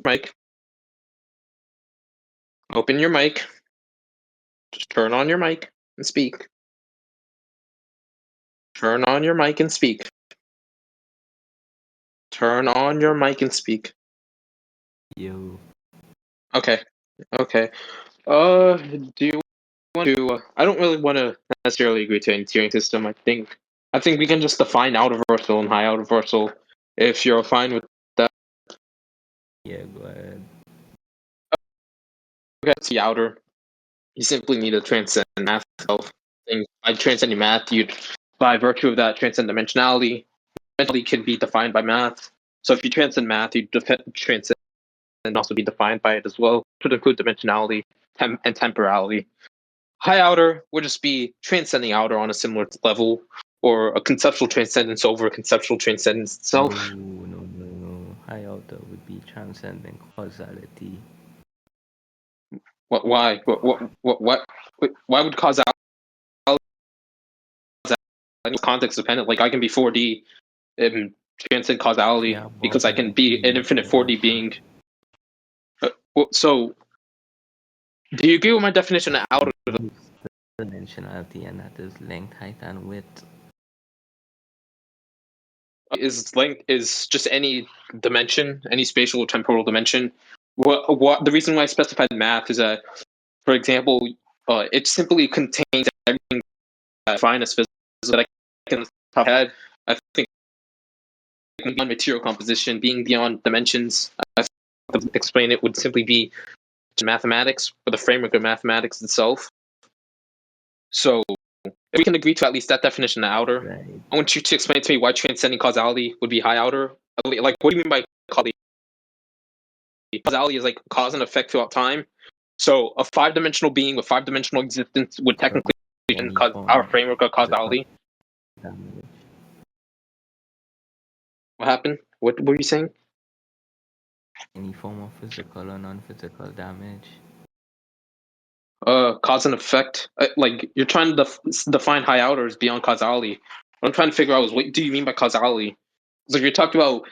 mic. Open your mic. Just turn on your mic and speak. Turn on your mic and speak. Turn on your mic and speak. Yo. Okay. Okay. Do you want to? I don't really want to necessarily agree to any tiering system. I think we can just define outerversal and high outerversal. If you're fine with that, Yeah, go ahead. okay, it's the outer. You simply need to transcend math itself. And by transcending math, you'd by virtue of that transcend dimensionality. Dimensionality can be defined by math. So if you transcend math, you transcend and also be defined by it as well. It would include dimensionality and temporality. High outer would just be transcending outer on a similar level, or a conceptual transcendence over a conceptual transcendence No, itself. no. High outer would be transcending causality. Why? Why would causality context dependent? Like I can be 4D and transcend causality Yeah, because but I can be an infinite 4D being. So, do you agree with my definition of outer? dimensionality, and that is length, height, and width. Is length is just any dimension, any spatial or temporal dimension. What the reason why I specified math is that, for example, it simply contains everything that I find as physics that I can have. I think beyond material composition, being beyond dimensions, I explain it would simply be mathematics or the framework of mathematics itself. So if we can agree to at least that definition of outer, Right. I want you to explain to me why transcending causality would be high outer. Like, what do you mean by causality? Causality is like cause and effect throughout time. So a five-dimensional being with five-dimensional existence would technically be in Any our form framework of of physical causality. damage. What happened? What were you saying? Any form of physical or non-physical damage. Cause and effect. Like you're trying to define high outer as beyond causality. What I'm trying to figure out is what do you mean by causality? So if you're talking about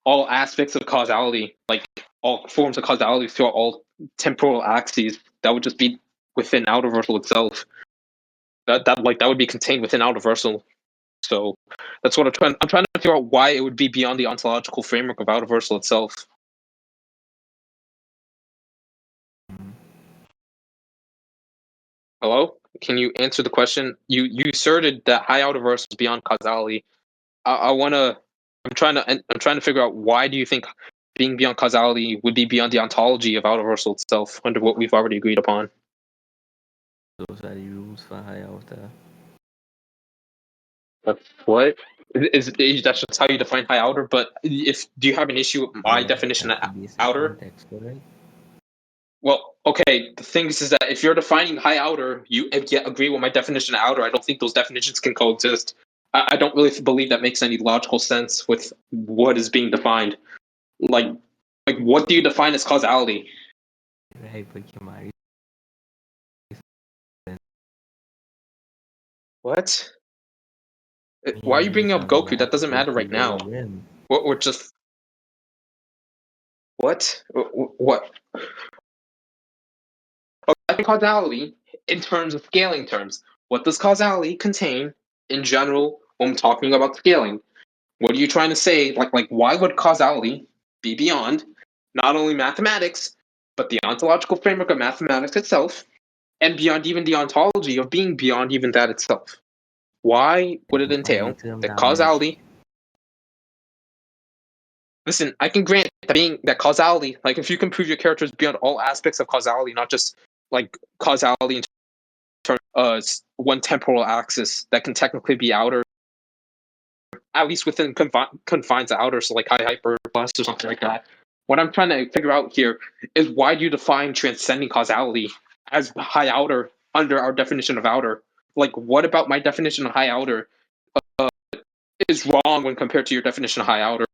all aspects of causality, like all forms of causality throughout all temporal axes, that would just be within outerversal itself. That would be contained within outerversal. So that's what I'm trying to figure out why it would be beyond the ontological framework of outerversal itself. Mm. Hello? Can you answer the question? You asserted that high outerversal is beyond causality. I wanna. I'm trying to figure out why do you think being beyond causality would be beyond the ontology of outerversal itself under what we've already agreed upon. Those are the rules for high outer. What? That's just how you define high outer? But if do you have an issue with my Yeah, definition of that's the basic outer? context, correct? Well, okay. The thing is that if you're defining high outer, you yet agree with my definition of outer. I don't think those definitions can coexist. I don't really believe that makes any logical sense with what is being defined. Like, like what do you define as causality? Right, but Kimari. What? Why are you Means bringing up on Goku? That that doesn't matter Goku right now. will win. We're just what? What? Okay, causality in terms of scaling terms. What does causality contain in general when I'm talking about scaling? What are you trying to say? Like why would causality be beyond not only mathematics, but the ontological framework of mathematics itself, and beyond even the ontology of being beyond even that itself? Why would it Define the entail term that damage. causality? Listen, I can grant that being that causality, like if you can prove your character is beyond all aspects of causality, not just like causality in terms of one temporal axis that can technically be outer, at least within confines of outer, so like high hyper plus or something like that. What I'm trying to figure out here is why do you define transcending causality as high outer under our definition of outer? Like, what about my definition of high outer is wrong when compared to your definition of high outer?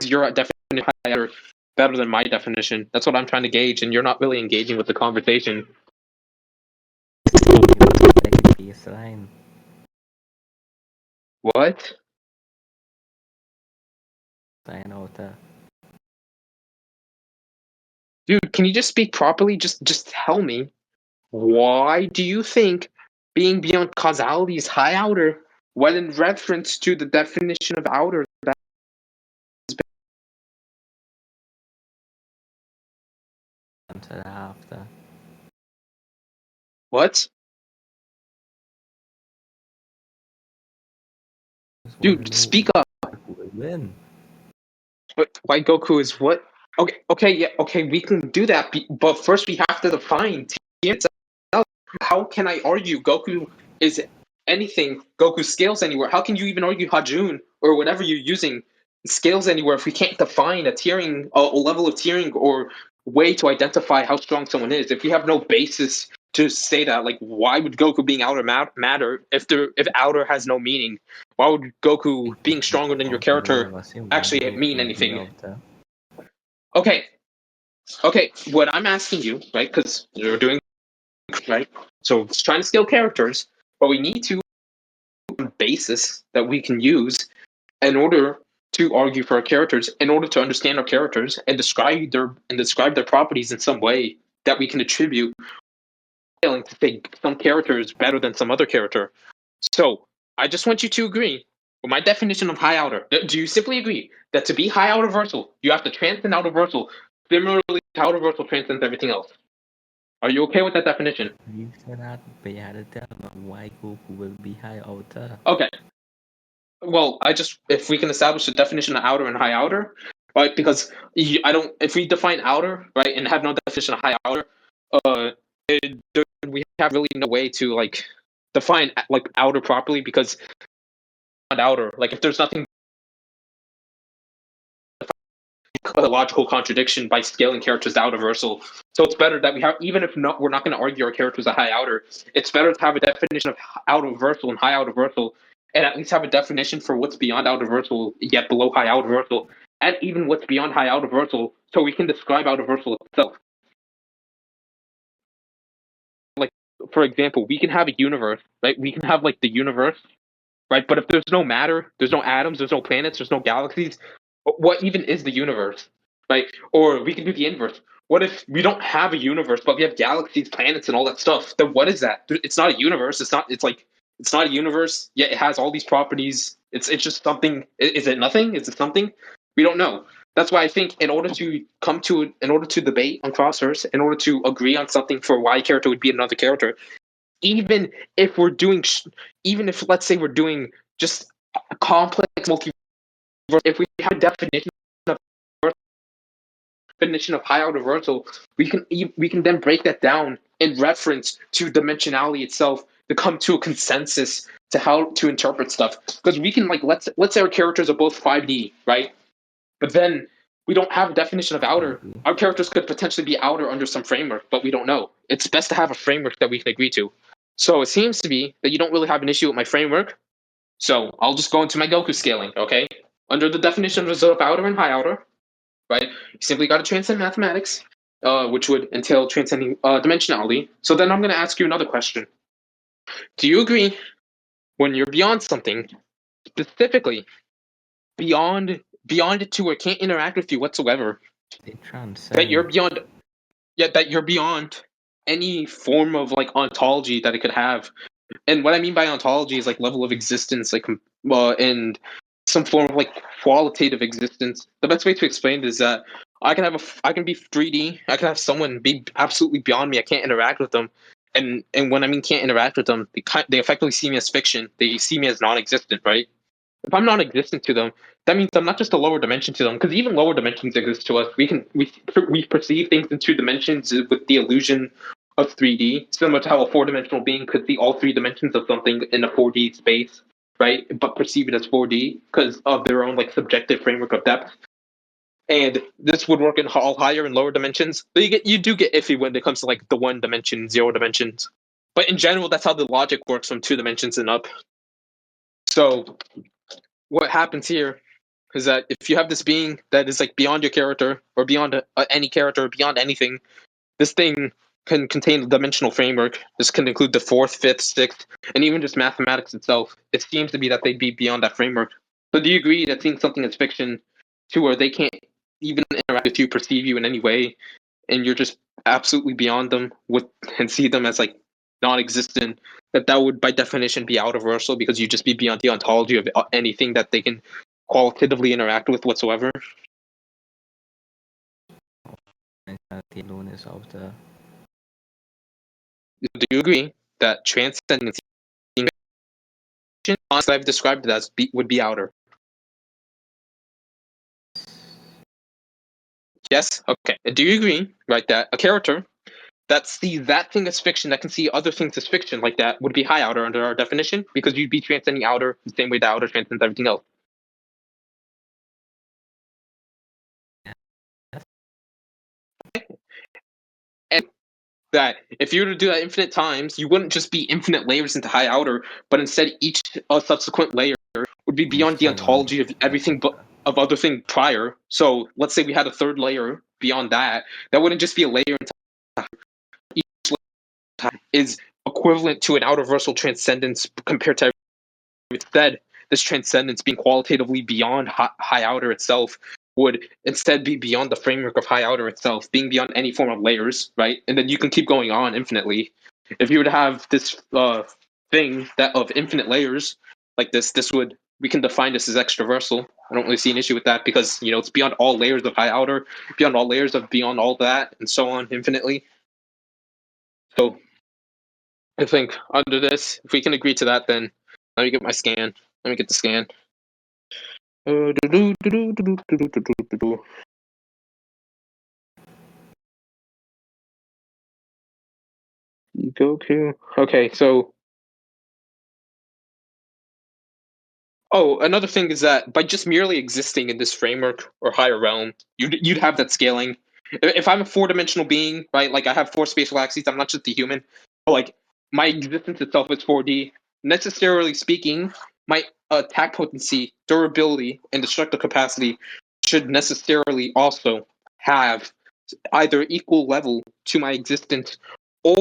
Your definition of high outer better than my definition? That's what I'm trying to gauge, and you're not really engaging with the conversation. Like a baseline. What? Sign outer. Dude, can you just speak properly? Just tell me, why do you think being beyond causality is high outer, when in reference to the definition of outer that Answer after. what? Just want to Dude, know speak up. who will win. But why Goku is what? Okay, yeah, okay, we can do that, but first we have to define TM itself. How can I argue Goku is anything? Goku scales anywhere. How can you even argue Hajun or whatever you're using scales anywhere if we can't define a tiering, a level of tiering or way to identify how strong someone is? If we have no basis to say that, like, why would Goku being outer matter if outer has no meaning? Why would Goku being stronger than your character actually mean anything? Okay, okay. What I'm asking you, right? Because you're doing right. So it's trying to scale characters, but we need to basis that we can use in order to argue for our characters, in order to understand our characters and describe their properties in some way that we can attribute to say some character is better than some other character. So I just want you to agree with my definition of high outer. Do you simply agree that to be high outer versal, you have to transcend outer versal, similarly to outer versal transcends everything else? Are you okay with that definition? You cannot be able to tell me why Goku will be high outer. Okay. Well, if we can establish the definition of outer and high outer, right? Because I don't, if we define outer, right, and have no definition of high outer, uh, we have really no way to like define like outer properly because outer, like if there's nothing a logical contradiction by scaling characters out of versal. So it's better that we have, even if not, we're not going to argue our characters a high outer. It's better to have a definition of out of versal and high out of versal, and at least have a definition for what's beyond out of versal, yet below high out of versal, and even what's beyond high out of versal, so we can describe out of versal itself. Like, for example, we can have a universe, right? We can have like the universe, right? But if there's no matter, there's no atoms, there's no planets, there's no galaxies, what even is the universe, right? Or we can do the inverse. What if we don't have a universe, but we have galaxies, planets, and all that stuff? Then what is that? It's not a universe. It's not. It's like it's not a universe. Yet it has all these properties. It's just something. Is it nothing? Is it something? We don't know. That's why I think in order to debate on crosshairs, in order to agree on something for why a character would be another character, even if we're doing, even if let's say we're doing just a complex multiverse, if we have a of definition of high outer versal, we can then break that down in reference to dimensionality itself to come to a consensus to how to interpret stuff. Because we can like let's say our characters are both 5D, right? But then we don't have a definition of outer. Our characters could potentially be outer under some framework, but we don't know. It's best to have a framework that we can agree to. So it seems to be that you don't really have an issue with my framework. So I'll just go into my Goku scaling, okay? Under the definition of outer and high outer, right? You simply got to transcend mathematics, which would entail transcending dimensionality. So then I'm going to ask you another question. Do you agree when you're beyond something, specifically beyond it to where it can't interact with you whatsoever, They that you're transcend. beyond, yeah, that you're beyond any form of like ontology that it could have? And what I mean by ontology is like level of existence, like and some form of like qualitative existence. The best way to explain it is that I can be 3D. I can have someone be absolutely beyond me. I can't interact with them, and when I mean can't interact with them, they effectively see me as fiction. They see me as non-existent, right? If I'm non-existent to them, that means I'm not just a lower dimension to them. Because even lower dimensions exist to us. We perceive things in 2 dimensions with the illusion of 3D, similar to how a 4-dimensional being could see all 3 dimensions of something in a 4D space, right? But perceive it as 4D because of their own like subjective framework of depth. And this would work in all higher and lower dimensions. But you do get iffy when it comes to like the 1 dimension, 0 dimensions. But in general, that's how the logic works from 2 dimensions and up. So what happens here is that if you have this being that is like beyond your character or beyond any character or beyond anything, this thing can contain a dimensional framework. This can include the fourth, fifth, sixth, and even just mathematics itself. It seems to be that they'd be beyond that framework. So do you agree that seeing something as fiction to where they can't even interact with you, perceive you in any way, and you're just absolutely beyond them and see them as like non-existent, that would by definition be out-of-versal because you'd just be beyond the ontology of anything that they can qualitatively interact with whatsoever. Mentality alone is out there. Do you agree that transcendence, as I've described it as, would be outer? Yes? Okay. And do you agree, right, that a character that sees that thing as fiction, that can see other things as fiction like that, would be high outer under our definition? Because you'd be transcending outer the same way the outer transcends everything else. And that if you were to do that infinite times, you wouldn't just be infinite layers into high outer, but instead each subsequent layer would be beyond the ontology of everything but of other thing prior. So let's say we had a third layer beyond that. That wouldn't just be a layer into each layer is equivalent to an out-of-versal transcendence compared to instead this transcendence being qualitatively beyond high outer itself would instead be beyond the framework of high outer itself, being beyond any form of layers, right? And then you can keep going on infinitely. If you were to have this thing that of infinite layers like this would, we can define this as extraversal. I don't really see an issue with that because it's beyond all layers of high outer, beyond all layers of beyond all that, and so on infinitely. So I think under this, if we can agree to that, then let me get my scan. Let me get the scan. Goku. Okay, so. Oh, another thing is that by just merely existing in this framework or higher realm, you'd have that scaling. If I'm a four-dimensional being, right? Like I have four spatial axes. I'm not just a human. But like my existence itself is 4D. Necessarily speaking, my attack potency, durability, and destructive capacity should necessarily also have either equal level to my existence,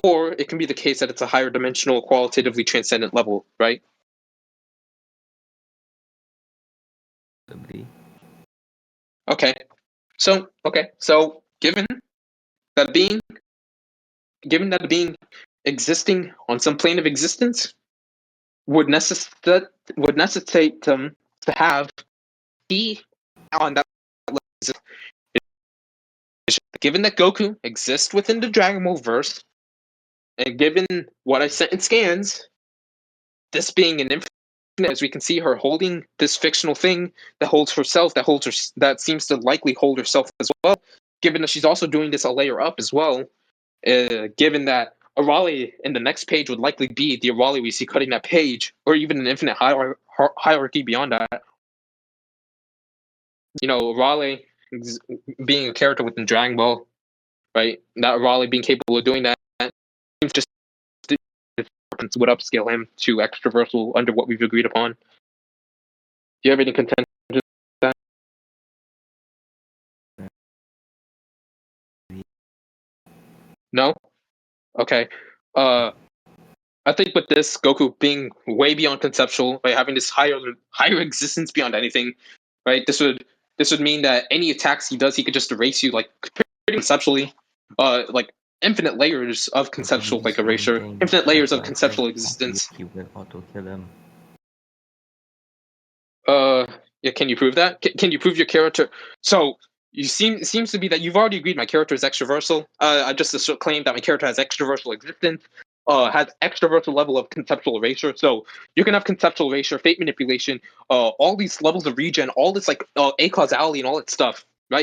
or it can be the case that it's a higher dimensional, qualitatively transcendent level, right? Okay. So given that being existing on some plane of existence would necessitate them to have be on that level. Given that Goku exists within the Dragon Ball verse, and given what I sent in scans, this being an infinite, as we can see her holding this fictional thing that holds herself, that seems to likely hold herself as well. Given that she's also doing this a layer up as well, given that a Raleigh in the next page would likely be the Raleigh we see cutting that page, or even an infinite hierarchy beyond that. Raleigh being a character within Dragon Ball, right? That Raleigh being capable of doing that seems just would upscale him to extraversal under what we've agreed upon. Do you have any contention with that? No? Okay. I think with this, Goku being way beyond conceptual, by having this higher existence beyond anything, right? This would mean that any attacks he does, he could just erase you, like pretty conceptually, like infinite layers of conceptual like erasure, infinite layers of conceptual existence. You will auto kill him. Yeah, can you prove that? Can you prove your character? So it seems to be that you've already agreed my character is extraversal. I just claimed that my character has extraversal existence. Has extraversal level of conceptual erasure. So you can have conceptual erasure, fate manipulation, all these levels of regen, all this like acausality and all that stuff.